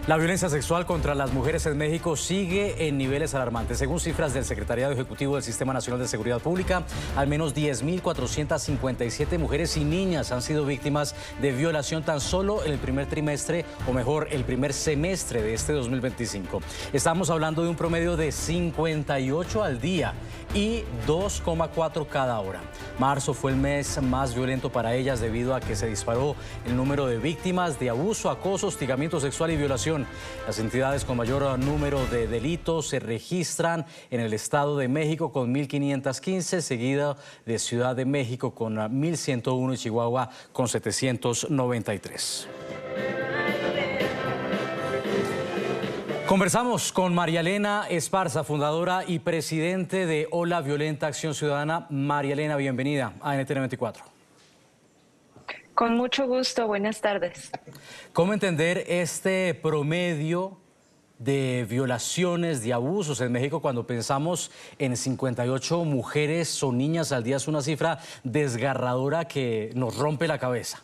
La violencia sexual contra las mujeres en México sigue en niveles alarmantes. Según cifras del Secretariado Ejecutivo del Sistema Nacional de Seguridad Pública, al menos 10.457 mujeres y niñas han sido víctimas de violación tan solo en el primer trimestre, o mejor, el primer semestre de este 2025. Estamos hablando de un promedio de 58 al día y 2,4 cada hora. Marzo fue el mes más violento para ellas debido a que se disparó el número de víctimas de abuso, acoso, hostigamiento sexual y violación. Las entidades con mayor número de delitos se registran en el Estado de México con 1.515, seguida de Ciudad de México con 1.101 y Chihuahua con 793. Conversamos con María Elena Esparza, fundadora y presidente de Hola Violenta Acción Ciudadana. María Elena, bienvenida a NTN 24. Con mucho gusto, buenas tardes. ¿Cómo entender este promedio de violaciones, de abusos en México cuando pensamos en 58 mujeres o niñas al día? Es una cifra desgarradora que nos rompe la cabeza.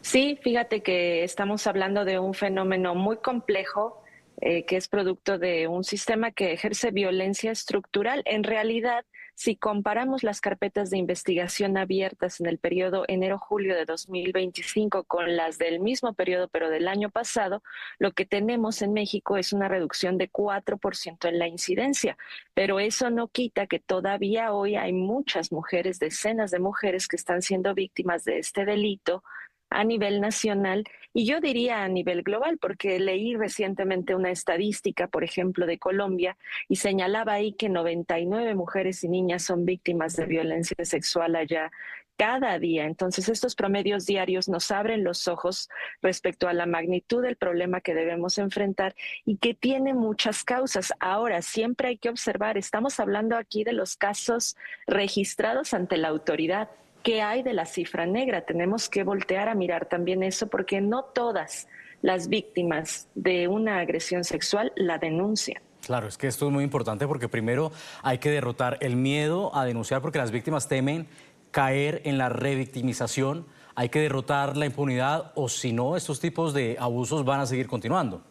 Sí, fíjate que estamos hablando de un fenómeno muy complejo que es producto de un sistema que ejerce violencia estructural. En realidad, si comparamos las carpetas de investigación abiertas en el periodo enero-julio de 2025 con las del mismo periodo, pero del año pasado, lo que tenemos en México es una reducción de 4% en la incidencia. Pero eso no quita que todavía hoy hay muchas mujeres, decenas de mujeres que están siendo víctimas de este delito a nivel nacional y yo diría a nivel global, porque leí recientemente una estadística, por ejemplo, de Colombia, y señalaba ahí que 99 mujeres y niñas son víctimas de violencia sexual allá cada día. Entonces, estos promedios diarios nos abren los ojos respecto a la magnitud del problema que debemos enfrentar y que tiene muchas causas. Ahora, siempre hay que observar, estamos hablando aquí de los casos registrados ante la autoridad. ¿Qué hay de la cifra negra? Tenemos que voltear a mirar también eso porque no todas las víctimas de una agresión sexual la denuncian. Claro, es que esto es muy importante porque primero hay que derrotar el miedo a denunciar porque las víctimas temen caer en la revictimización. Hay que derrotar la impunidad o si no, estos tipos de abusos van a seguir continuando.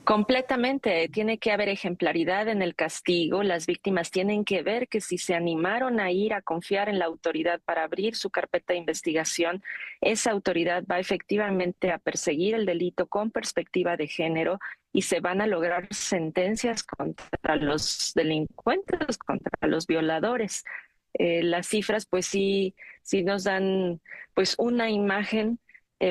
Completamente, tiene que haber ejemplaridad en el castigo, las víctimas tienen que ver que si se animaron a ir a confiar en la autoridad para abrir su carpeta de investigación, esa autoridad va efectivamente a perseguir el delito con perspectiva de género y se van a lograr sentencias contra los delincuentes, contra los violadores. Las cifras pues sí nos dan pues una imagen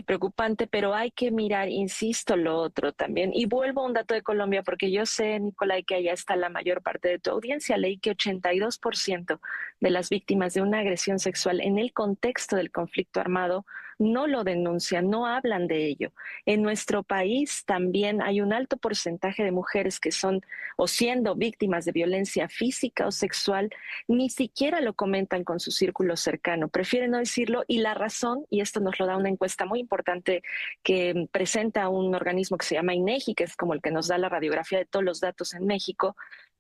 preocupante, pero hay que mirar, insisto, lo otro también. Y vuelvo a un dato de Colombia, porque yo sé, Nicolai, que allá está la mayor parte de tu audiencia. Leí que 82% de las víctimas de una agresión sexual en el contexto del conflicto armado no lo denuncian, no hablan de ello. En nuestro país también hay un alto porcentaje de mujeres que son o siendo víctimas de violencia física o sexual, ni siquiera lo comentan con su círculo cercano, prefieren no decirlo y la razón, y esto nos lo da una encuesta muy importante que presenta un organismo que se llama INEGI, que es como el que nos da la radiografía de todos los datos en México.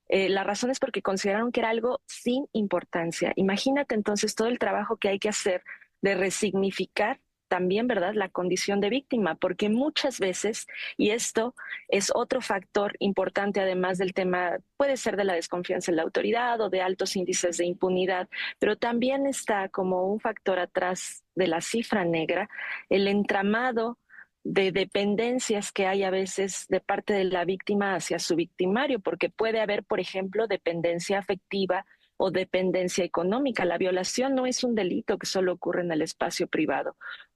La razón es porque consideraron que era algo sin importancia. Imagínate entonces todo el trabajo que hay que hacer de resignificar también, ¿verdad?, la condición de víctima, porque muchas veces, y esto es otro factor importante además del tema, puede ser de la desconfianza en la autoridad o de altos índices de impunidad, pero también está como un factor atrás de la cifra negra, el entramado de dependencias que hay a veces de parte de la víctima hacia su victimario, porque puede haber, por ejemplo, dependencia afectiva o dependencia económica. La violación no es un delito que solo ocurre en el espacio privado.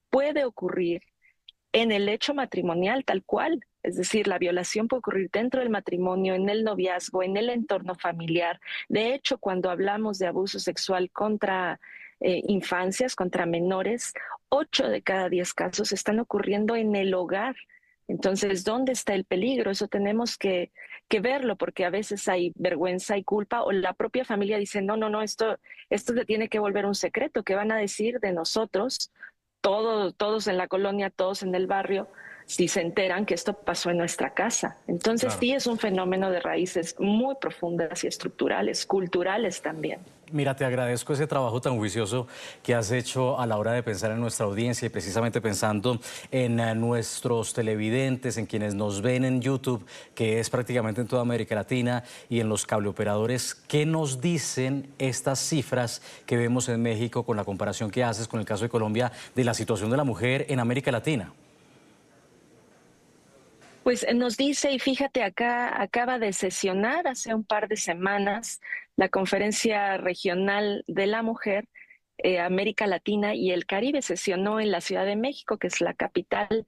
Puede ocurrir en el hecho matrimonial tal cual, es decir, la violación puede ocurrir dentro del matrimonio, en el noviazgo, en el entorno familiar. De hecho, cuando hablamos de abuso sexual contra infancias, contra menores, 8 de cada 10 casos están ocurriendo en el hogar. Entonces, ¿dónde está el peligro? Eso tenemos que verlo, porque a veces hay vergüenza y culpa, o la propia familia dice, no, esto se tiene que volver un secreto. ¿Qué van a decir de nosotros? Todos en la colonia, todos en el barrio, si se enteran que esto pasó en nuestra casa. Entonces Claro. sí es un fenómeno de raíces muy profundas y estructurales, culturales también. Mira, te agradezco ese trabajo tan juicioso que has hecho a la hora de pensar en nuestra audiencia y precisamente pensando en nuestros televidentes, en quienes nos ven en YouTube, que es prácticamente en toda América Latina, y en los cableoperadores. ¿Qué nos dicen estas cifras que vemos en México con la comparación que haces con el caso de Colombia de la situación de la mujer en América Latina? Pues nos dice, y fíjate acá, acaba de sesionar hace un par de semanas la Conferencia Regional de la Mujer, América Latina y el Caribe, sesionó en la Ciudad de México, que es la capital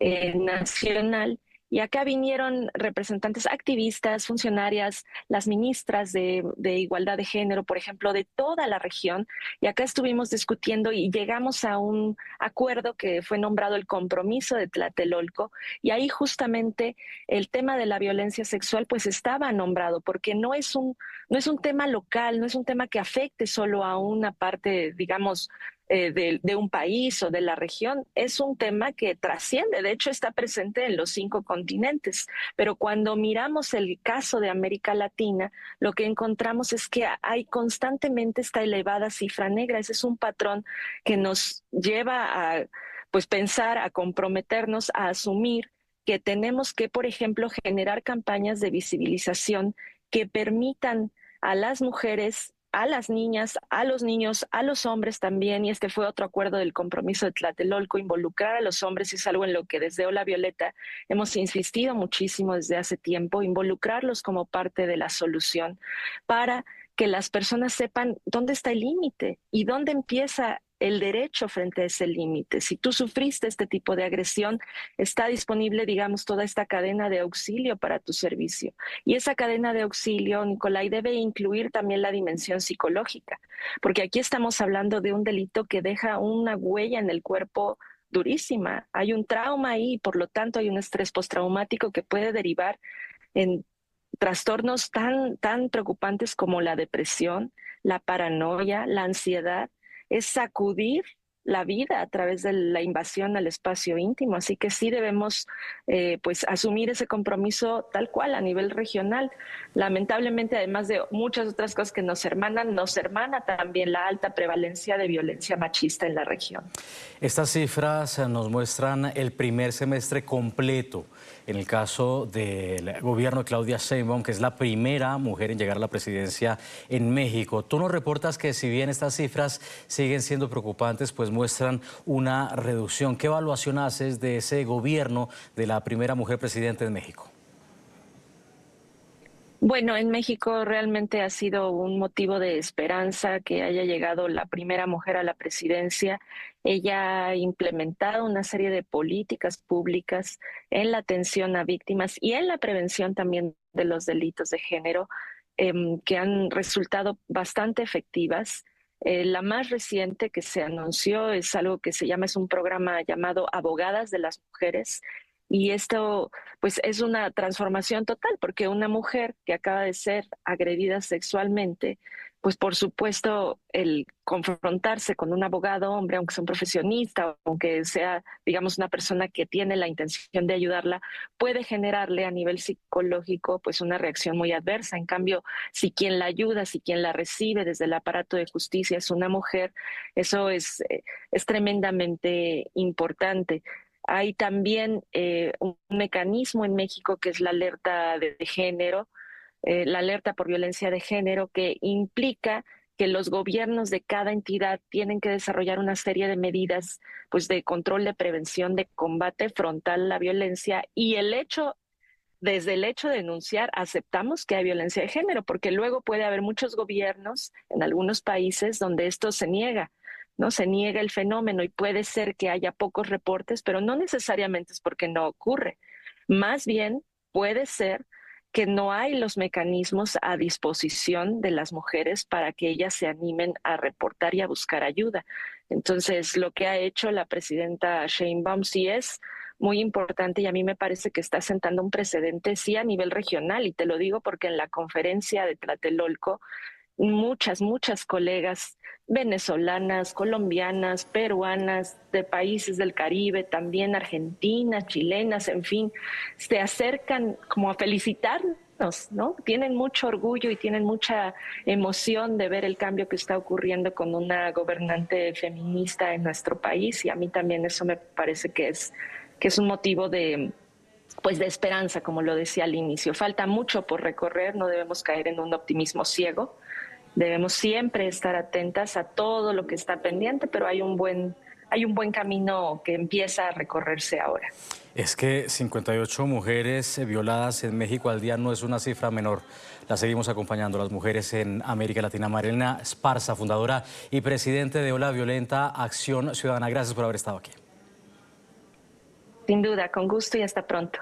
nacional. Y acá vinieron representantes activistas, funcionarias, las ministras de Igualdad de Género, por ejemplo, de toda la región. Y acá estuvimos discutiendo y llegamos a un acuerdo que fue nombrado el Compromiso de Tlatelolco. Y ahí justamente el tema de la violencia sexual pues estaba nombrado, porque no es un tema local, no es un tema que afecte solo a una parte, digamos, de un país o de la región, es un tema que trasciende, de hecho está presente en los 5 continentes, pero cuando miramos el caso de América Latina, lo que encontramos es que hay constantemente esta elevada cifra negra, ese es un patrón que nos lleva a pues pensar, a comprometernos, a asumir que tenemos que, por ejemplo, generar campañas de visibilización que permitan a las mujeres, a las niñas, a los niños, a los hombres también, y este fue otro acuerdo del Compromiso de Tlatelolco, involucrar a los hombres, y es algo en lo que desde Hola Violeta hemos insistido muchísimo desde hace tiempo, involucrarlos como parte de la solución para que las personas sepan dónde está el límite y dónde empieza el derecho frente a ese límite. Si tú sufriste este tipo de agresión, está disponible, digamos, toda esta cadena de auxilio para tu servicio. Y esa cadena de auxilio, Nicolai, debe incluir también la dimensión psicológica, porque aquí estamos hablando de un delito que deja una huella en el cuerpo durísima. Hay un trauma ahí y por lo tanto hay un estrés postraumático que puede derivar en trastornos tan preocupantes como la depresión, la paranoia, la ansiedad. Es sacudir la vida a través de la invasión al espacio íntimo. Así que sí debemos pues asumir ese compromiso tal cual a nivel regional. Lamentablemente, además de muchas otras cosas que nos hermana también la alta prevalencia de violencia machista en la región. Estas cifras nos muestran el primer semestre completo. En el caso del gobierno de Claudia Sheinbaum, que es la primera mujer en llegar a la presidencia en México. Tú nos reportas que si bien estas cifras siguen siendo preocupantes, pues muestran una reducción. ¿Qué evaluación haces de ese gobierno de la primera mujer presidenta de México? Bueno, en México realmente ha sido un motivo de esperanza que haya llegado la primera mujer a la presidencia. Ella ha implementado una serie de políticas públicas en la atención a víctimas y en la prevención también de los delitos de género, que han resultado bastante efectivas. La más reciente que se anunció es algo que se llama, es un programa llamado Abogadas de las Mujeres. Y esto pues es una transformación total, porque una mujer que acaba de ser agredida sexualmente, pues por supuesto el confrontarse con un abogado hombre, aunque sea un profesionista, aunque sea, digamos, una persona que tiene la intención de ayudarla, puede generarle a nivel psicológico pues una reacción muy adversa. En cambio, si quien la ayuda, si quien la recibe desde el aparato de justicia es una mujer, eso es tremendamente importante. Hay también un mecanismo en México que es la alerta de género, la alerta por violencia de género, que implica que los gobiernos de cada entidad tienen que desarrollar una serie de medidas pues, de control, de prevención, de combate frontal a la violencia y desde el hecho de denunciar, aceptamos que hay violencia de género, porque luego puede haber muchos gobiernos en algunos países donde esto se niega. ¿No? Se niega el fenómeno y puede ser que haya pocos reportes, pero no necesariamente es porque no ocurre. Más bien puede ser que no hay los mecanismos a disposición de las mujeres para que ellas se animen a reportar y a buscar ayuda. Entonces, lo que ha hecho la presidenta Sheinbaum sí es muy importante y a mí me parece que está sentando un precedente sí a nivel regional, y te lo digo porque en la conferencia de Tlatelolco muchas colegas venezolanas, colombianas, peruanas, de países del Caribe, también argentinas, chilenas, en fin, se acercan como a felicitarnos, ¿no? Tienen mucho orgullo y tienen mucha emoción de ver el cambio que está ocurriendo con una gobernante feminista en nuestro país, y a mí también eso me parece que es un motivo de, pues, de esperanza, como lo decía al inicio. Falta mucho por recorrer, no debemos caer en un optimismo ciego. Debemos siempre estar atentas a todo lo que está pendiente, pero hay un buen camino que empieza a recorrerse ahora. Es que 58 mujeres violadas en México al día no es una cifra menor. La seguimos acompañando, las mujeres en América Latina. Marilena Esparza, fundadora y presidente de Ola Violenta Acción Ciudadana. Gracias por haber estado aquí. Sin duda, con gusto y hasta pronto.